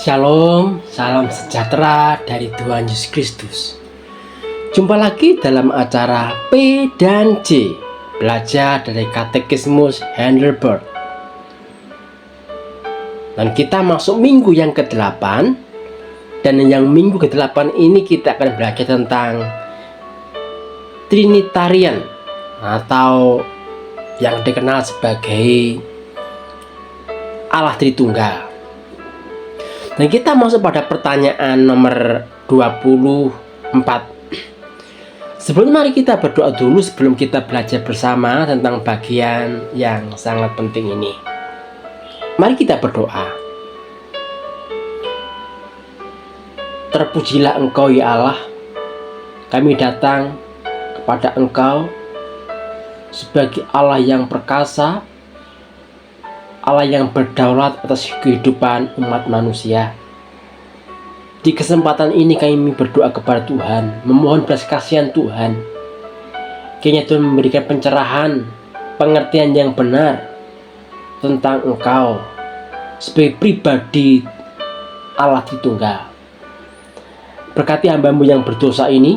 Shalom, salam sejahtera dari Tuhan Yesus Kristus. Jumpa lagi dalam acara P dan J, belajar dari Katekismus Heidelberg. Dan kita masuk minggu yang ke-8. Dan yang minggu ke-8 ini kita akan belajar tentang Trinitarian, atau yang dikenal sebagai Allah Tritunggal. Dan kita masuk pada pertanyaan nomor 24. Sebelum mari kita berdoa dulu sebelum kita belajar bersama tentang bagian yang sangat penting ini. Mari kita berdoa. Terpujilah Engkau ya Allah. Kami datang kepada Engkau sebagai Allah yang perkasa, Allah yang berdaulat atas kehidupan umat manusia. Di kesempatan ini kami berdoa kepada Tuhan, memohon belas kasihan Tuhan. Kiranya Tuhan memberikan pencerahan, pengertian yang benar tentang Engkau sebagai pribadi Allah Tritunggal. Berkati hamba-Mu yang berdosa ini,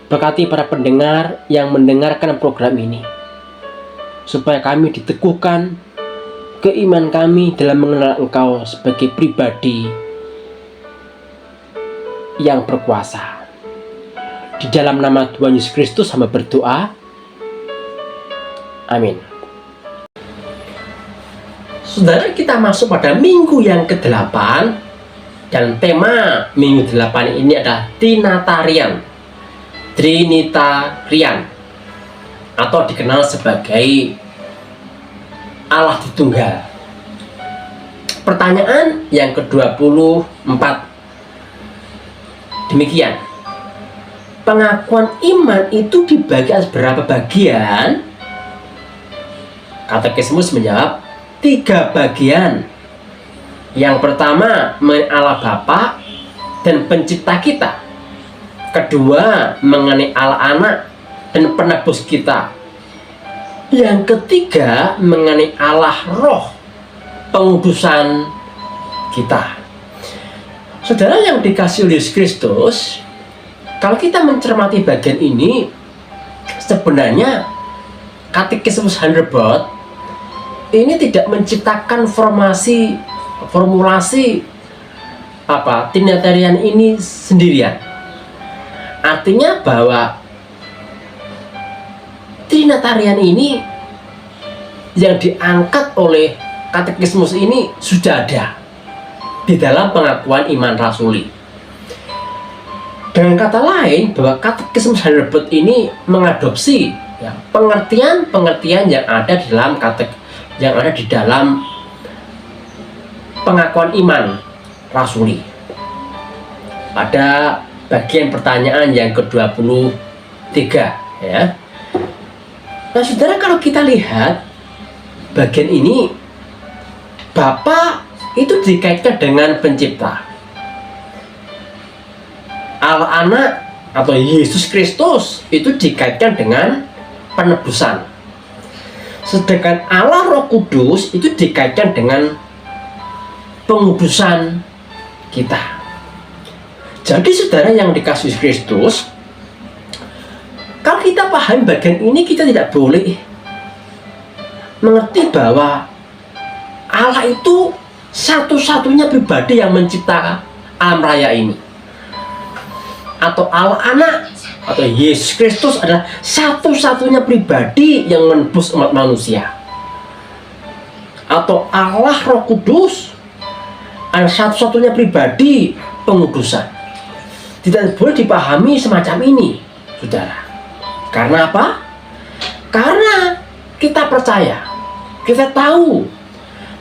berkati para pendengar yang mendengarkan program ini, supaya kami diteguhkan keimanan kami dalam mengenal Engkau sebagai pribadi yang berkuasa. Di dalam nama Tuhan Yesus Kristus hamba berdoa. Amin. Saudara, kita masuk pada minggu yang ke-8. Dan tema minggu 8 ini adalah Trinitarian, atau dikenal sebagai Allah Tritunggal. Pertanyaan yang ke-24 demikian. Pengakuan iman itu dibagi atas berapa bagian? Katekismus menjawab 3 bagian. Yang pertama mengenai Allah Bapa dan pencipta kita. Kedua mengenai Allah Anak dan penebus kita. Yang ketiga mengenai Allah Roh, pengudusan kita. Saudara yang dikasihi oleh Yesus Kristus, kalau kita mencermati bagian ini, sebenarnya Katekismus Heidelberg ini tidak menciptakan formulasi Trinitarian ini sendirian. Artinya bahwa Trinitarian ini yang diangkat oleh Katekismus ini sudah ada di dalam pengakuan iman rasuli. Dengan kata lain, bahwa Katekismus Heidelberg ini mengadopsi pengertian-pengertian yang ada di dalam pengakuan iman rasuli. Pada bagian pertanyaan yang ke-23 ya. Nah, saudara, kalau kita lihat bagian ini, Bapa itu dikaitkan dengan pencipta. Allah Anak atau Yesus Kristus itu dikaitkan dengan penebusan. Sedangkan Allah Roh Kudus itu dikaitkan dengan pengudusan kita. Jadi saudara yang dikasihi Kristus, kalau kita paham bagian ini, kita tidak boleh mengerti bahwa Allah itu satu-satunya pribadi yang menciptakan alam raya ini, atau Allah Anak atau Yesus Kristus adalah satu-satunya pribadi yang menebus umat manusia, atau Allah Roh Kudus adalah satu-satunya pribadi pengudusan. Tidak boleh dipahami semacam ini, saudara. Karena apa? Karena kita percaya, kita tahu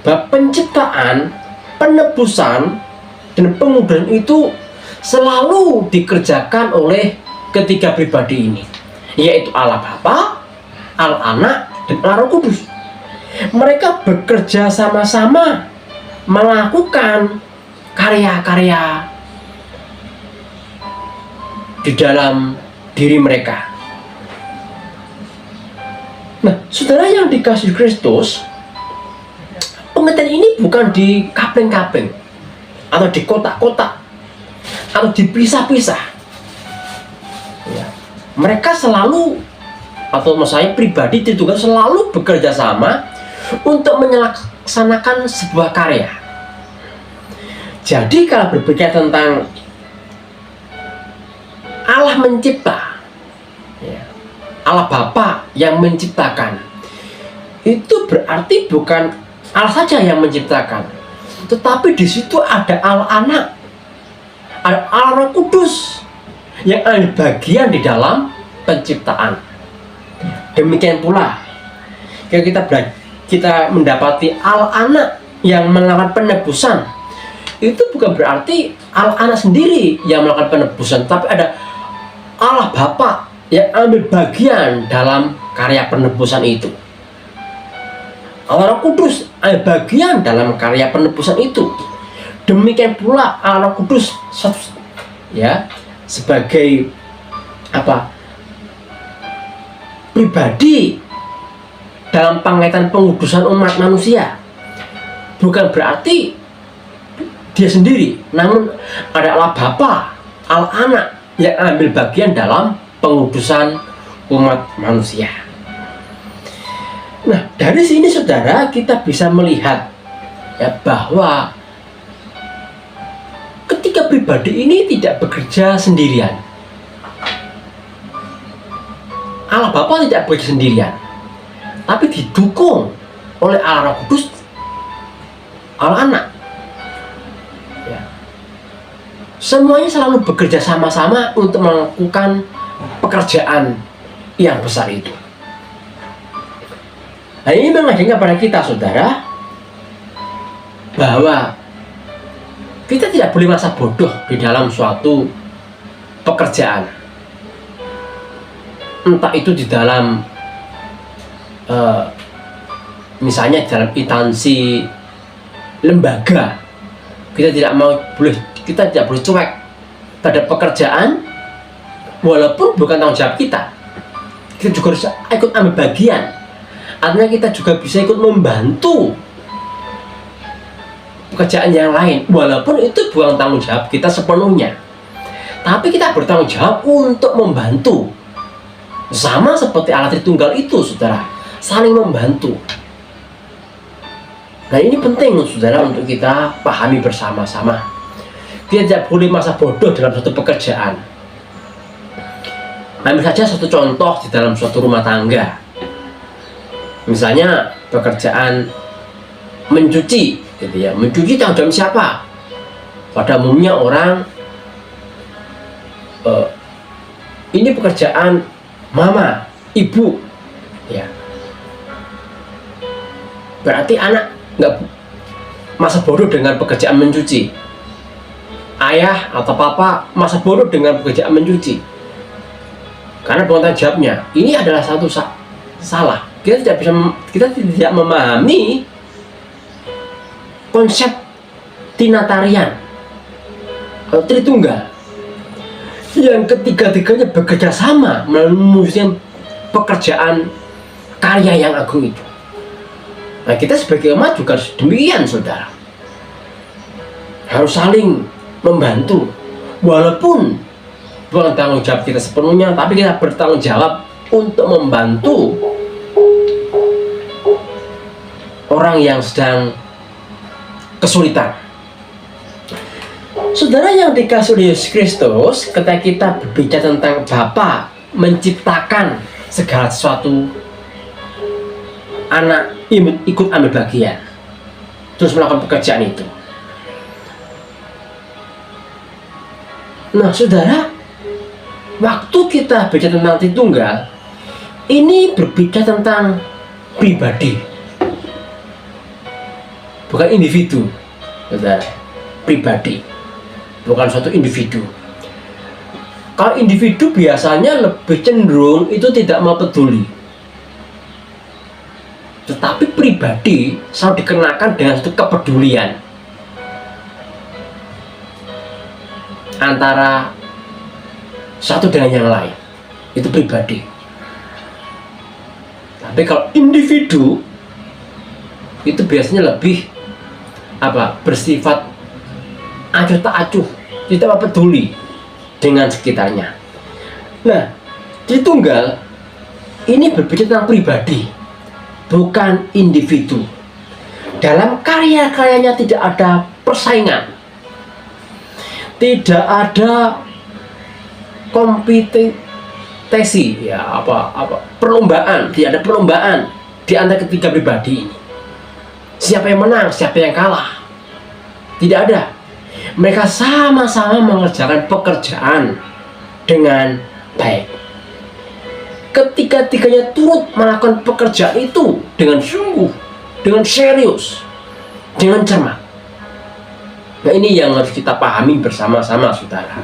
bahwa penciptaan, penebusan, dan pengudusan itu selalu dikerjakan oleh ketiga pribadi ini, yaitu Allah Bapa, Allah Anak, dan Allah Roh Kudus. Mereka bekerja sama-sama melakukan karya-karya di dalam diri mereka. Nah, saudara yang dikasihi Kristus, pengertian ini bukan di kapling-kapling. atau di kotak-kotak atau dipisah-pisah. Ya. Mereka selalu, atau saya pribadi Tritunggal selalu bekerja sama untuk melaksanakan sebuah karya. Jadi kalau berbicara tentang Allah mencipta, ya, Allah Bapa yang menciptakan, itu berarti bukan Allah saja yang menciptakan, tetapi di situ ada Allah Anak, ada Allah Roh Kudus yang ambil bagian di dalam penciptaan. Demikian pula kita mendapati Allah Anak yang melakukan penebusan, itu bukan berarti Allah Anak sendiri yang melakukan penebusan, tapi ada Allah Bapa yang ambil bagian dalam karya penebusan itu. Allah Roh Kudus ambil bagian dalam karya penebusan itu. Demikian pula Allah Roh Kudus, ya, sebagai pribadi dalam penglihatan pengudusan umat manusia, bukan berarti dia sendiri, namun ada Allah Bapa, Allah Anak yang ambil bagian dalam pengudusan umat manusia. Nah, dari sini saudara kita bisa melihat, ya, bahwa ketika pribadi ini tidak bekerja sendirian, Allah Bapa tidak bekerja sendirian, tapi didukung oleh Allah Roh Kudus, Allah Anak. Ya. Semuanya selalu bekerja sama-sama untuk melakukan pekerjaan yang besar itu. Nah, ini mengajarkan kepada kita, saudara, bahwa kita tidak boleh merasa bodoh di dalam suatu pekerjaan. Entah itu di dalam misalnya dalam instansi lembaga, kita tidak boleh cuek terhadap pekerjaan walaupun bukan tanggung jawab kita. Kita juga harus ikut ambil bagian. Artinya kita juga bisa ikut membantu pekerjaan yang lain walaupun itu bukan tanggung jawab kita sepenuhnya, tapi kita bertanggung jawab untuk membantu. Sama seperti Allah Tritunggal itu, saudara, saling membantu. Nah, ini penting, saudara, untuk kita pahami bersama-sama. Kita tidak boleh merasa bodoh dalam suatu pekerjaan. Ambil saja satu contoh di dalam suatu rumah tangga. Misalnya pekerjaan mencuci, gitu ya. Mencuci tanggung jawab siapa? Pada umumnya orang ini pekerjaan mama, ibu, ya. Berarti anak nggak masa bodoh dengan pekerjaan mencuci. Ayah atau papa masa bodoh dengan pekerjaan mencuci. Karena bukan tanggung jawabnya. Ini adalah satu salah. Kita tidak memahami konsep tinatarian atau Tritunggal yang ketiga-tiganya bekerja sama memuluskan pekerjaan karya yang agung itu. Nah, kita sebagai umat juga harus demikian, saudara. Harus saling membantu walaupun bukan tanggung jawab kita sepenuhnya, tapi kita bertanggung jawab untuk membantu orang yang sedang kesulitan. Saudara yang dikasih oleh Yesus Kristus, ketika kita berbicara tentang Bapa menciptakan segala sesuatu, anak ikut ambil bagian, terus melakukan pekerjaan itu. Nah, saudara, waktu kita bicara tentang Tritunggal, ini berbicara tentang pribadi, bukan individu, saudara. Pribadi, bukan suatu individu. Kalau individu biasanya lebih cenderung itu tidak mau peduli, tetapi pribadi selalu dikenakan dengan satu kepedulian antara satu dengan yang lain. Itu pribadi. Tapi kalau individu itu biasanya lebih bersifat acuh tak acuh, tidak peduli dengan sekitarnya. Nah, di tunggal ini berbicara tentang pribadi, bukan individu. Dalam karya-karyanya tidak ada persaingan, tidak ada kompetisi, ya perlombaan, tidak ada perlombaan di antara ketiga pribadi ini. Siapa yang menang, siapa yang kalah, tidak ada. Mereka sama-sama mengerjakan pekerjaan dengan baik. Ketiga-tiganya turut melakukan pekerjaan itu dengan sungguh, dengan serius, dengan cermat. Nah, ini yang harus kita pahami bersama-sama, saudara.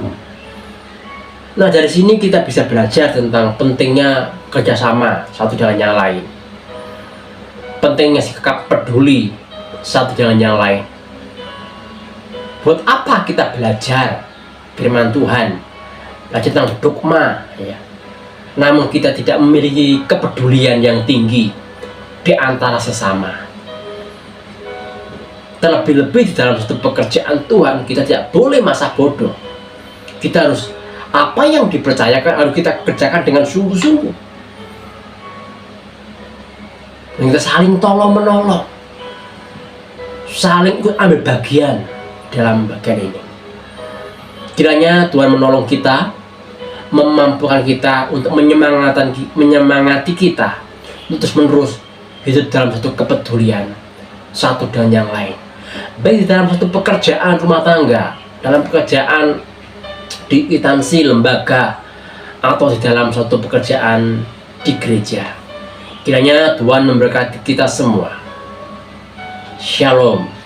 Nah, dari sini kita bisa belajar tentang pentingnya kerjasama satu dengan yang lain, pentingnya sikap peduli satu dengan yang lain. Buat apa kita belajar firman Tuhan, belajar tentang dogma, ya, namun kita tidak memiliki kepedulian yang tinggi di antara sesama. Terlebih-lebih di dalam satu pekerjaan Tuhan, kita tidak boleh masa bodoh. Kita harus, apa yang dipercayakan harus kita kerjakan dengan sungguh-sungguh. Kita saling tolong-menolong, saling ikut ambil bagian dalam bagian ini. Kiranya Tuhan menolong kita, memampukan kita untuk menyemangati kita untuk terus-menerus hidup dalam satu kepedulian satu dengan yang lain, baik di dalam satu pekerjaan rumah tangga, dalam pekerjaan di instansi lembaga, atau di dalam suatu pekerjaan di gereja. Kiranya Tuhan memberkati kita semua. Shalom.